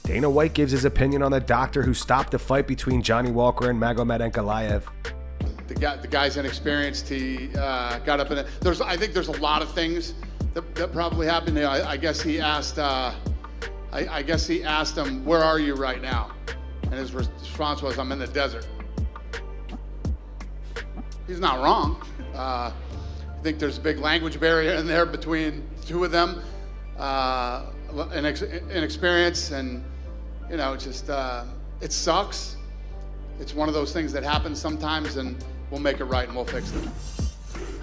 Dana White gives his opinion on the doctor who stopped the fight between Johnny Walker and Magomed Ankalaev. The guy's inexperienced. He got up in it. I think there's a lot of things that probably happened. I guess he asked. I guess he asked him, "Where are you right now?" And his response was, "I'm in the desert." He's not wrong. I think there's a big language barrier in there between the two of them, inexperience, and just it sucks. It's one of those things that happens sometimes, and we'll make it right and we'll fix it.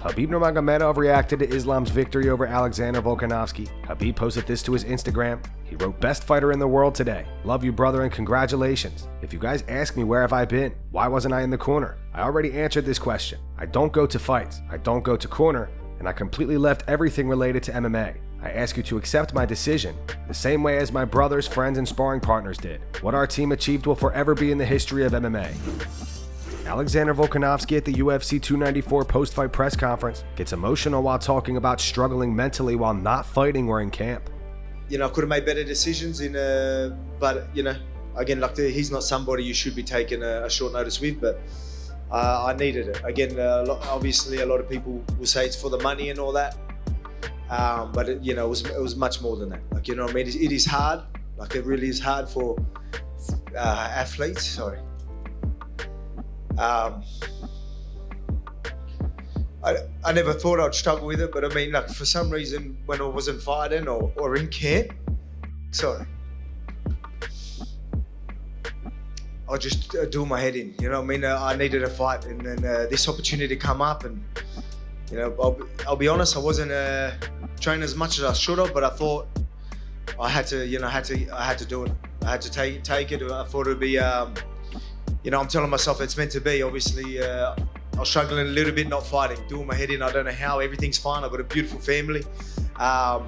Khabib Nurmagomedov reacted to Islam's victory over Alexander Volkanovski. Khabib posted this to his Instagram. He wrote, "Best fighter in the world today. Love you, brother, and congratulations. If you guys ask me where have I been, why wasn't I in the corner? I already answered this question. I don't go to fights. I don't go to corner, and I completely left everything related to MMA. I ask you to accept my decision, the same way as my brothers, friends, and sparring partners did. What our team achieved will forever be in the history of MMA." Alexander Volkanovski at the UFC 294 post-fight press conference gets emotional while talking about struggling mentally while not fighting or in camp. I could have made better decisions but again, he's not somebody you should be taking a short notice with, but I needed it. Again, obviously a lot of people will say it's for the money and all that, but it was much more than that. It is hard. It really is hard for athletes. Sorry. I never thought I'd struggle with it, but for some reason, when I wasn't fighting or in camp, I just do my head in. I needed a fight, and then this opportunity come up, and I'll be honest, I wasn't training as much as I should have, but I thought I had to, I had to do it. I had to take it. I thought it'd be. I'm telling myself it's meant to be. Obviously, I was struggling a little bit not fighting, doing my head in. I don't know how. Everything's fine. I've got a beautiful family, but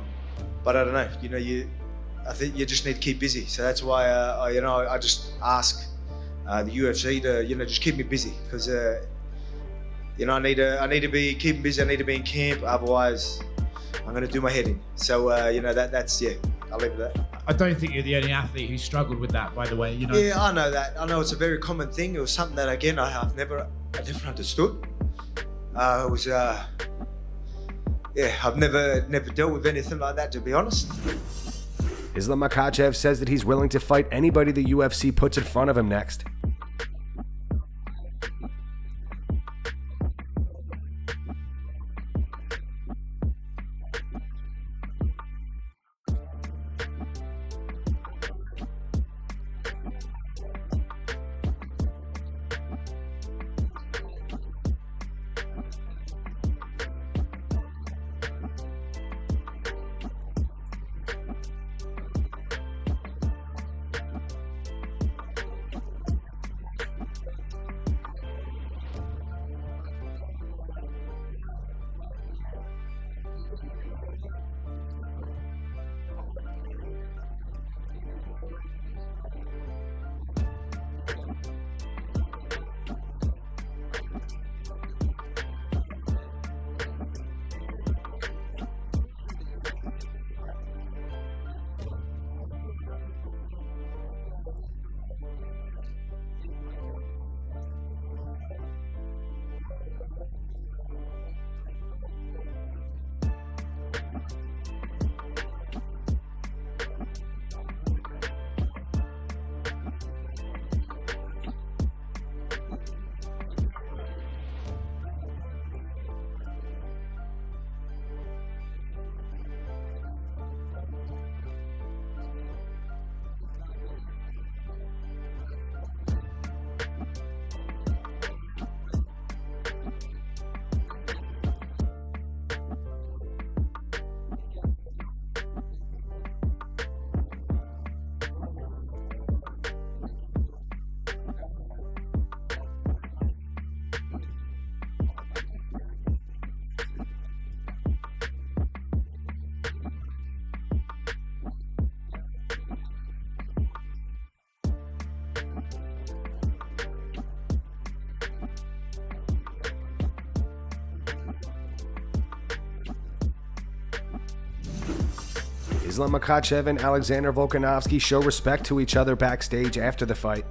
I don't know. I think you just need to keep busy. So that's why I just ask the UFC to just keep me busy, because I need to be keeping busy. I need to be in camp. Otherwise, I'm going to do my head in. So that's I'll leave it at that. I don't think you're the only athlete who struggled with that, by the way. Yeah, I know that. I know it's a very common thing. It was something that, again, I've never understood. I've never dealt with anything like that, to be honest. Islam Makhachev says that he's willing to fight anybody the UFC puts in front of him next. Islam Makhachev and Alexander Volkanovski show respect to each other backstage after the fight.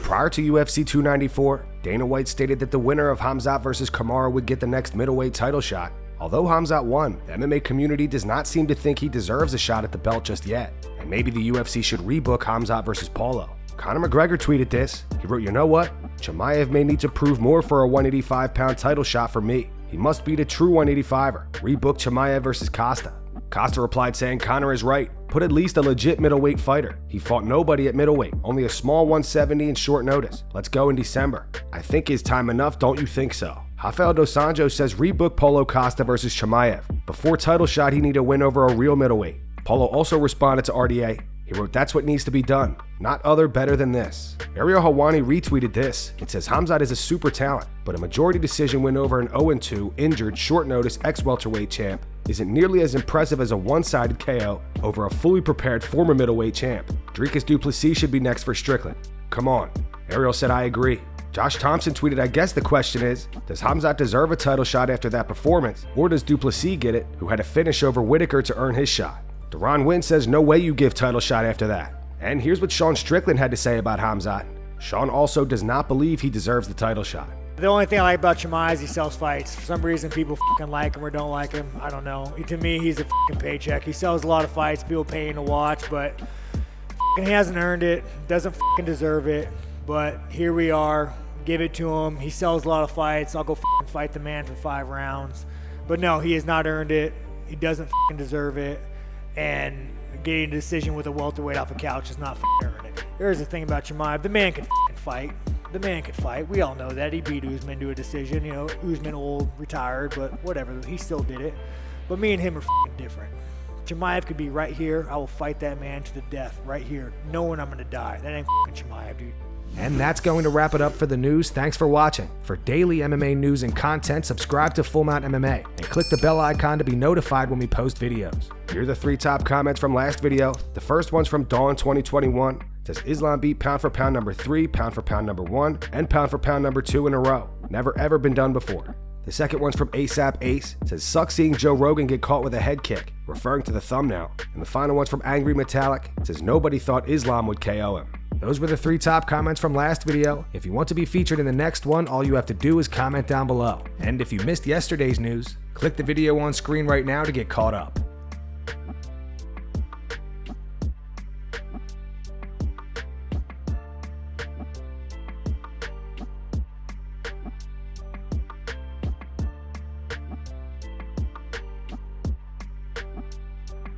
Prior to UFC 294, Dana White stated that the winner of Khamzat vs. Chimaev would get the next middleweight title shot. Although Khamzat won, the MMA community does not seem to think he deserves a shot at the belt just yet, and maybe the UFC should rebook Khamzat vs. Paulo. Conor McGregor tweeted this. He wrote, "You know what? Chimaev may need to prove more for a 185-pound title shot for me. He must beat a true 185er. Rebook Chimaev vs. Costa." Costa replied saying, "Conor is right. Put at least a legit middleweight fighter. He fought nobody at middleweight, only a small 170 in short notice. Let's go in December. I think is time enough, don't you think so?" Rafael Dos Anjos says rebook Paulo Costa vs. Chimaev. Before title shot, he need a win over a real middleweight. Paulo also responded to RDA. He wrote, "That's what needs to be done. Not other better than this." Ariel Helwani retweeted this. It says, "Khamzat is a super talent, but a majority decision win over an 0-2 injured short notice ex-welterweight champ isn't nearly as impressive as a one-sided KO over a fully prepared former middleweight champ. Dricus du Plessis should be next for Strickland. Come on." Ariel said, "I agree." Josh Thompson tweeted, "I guess the question is, does Khamzat deserve a title shot after that performance, or does du Plessis get it, who had a finish over Whitaker to earn his shot?" Deron Wynn says, "No way you give title shot after that." And here's what Sean Strickland had to say about Khamzat. Sean also does not believe he deserves the title shot. The only thing I like about Chimaev is he sells fights. For some reason, people fucking like him or don't like him. I don't know. To me, he's a fucking paycheck. He sells a lot of fights, people paying to watch, but he hasn't earned it. Doesn't fucking deserve it. But here we are. Give it to him. He sells a lot of fights. I'll go fucking fight the man for 5 rounds. But no, he has not earned it. He doesn't fucking deserve it. And getting a decision with a welterweight off a couch is not fucking earning it. Here's the thing about Chimaev. The man can fucking fight. The man could fight. We all know that. He beat Usman to a decision. You know, Usman old, retired, but whatever. He still did it. But me and him are fucking different. Chimaev could be right here. I will fight that man to the death right here, knowing I'm going to die. That ain't fucking Chimaev, dude. And that's going to wrap it up for the news. Thanks for watching. For daily MMA news and content, subscribe to Full Mount MMA and click the bell icon to be notified when we post videos. Here are the 3 top comments from last video. The first one's from Dawn2021. It says Islam beat pound for pound number 3, pound for pound number 1, and pound for pound number 2 in a row. Never ever been done before. The second one's from ASAP Ace. It says sucks seeing Joe Rogan get caught with a head kick, referring to the thumbnail. And the final one's from Angry Metallic. It says nobody thought Islam would KO him. Those were the 3 top comments from last video. If you want to be featured in the next one, all you have to do is comment down below. And if you missed yesterday's news, click the video on screen right now to get caught up.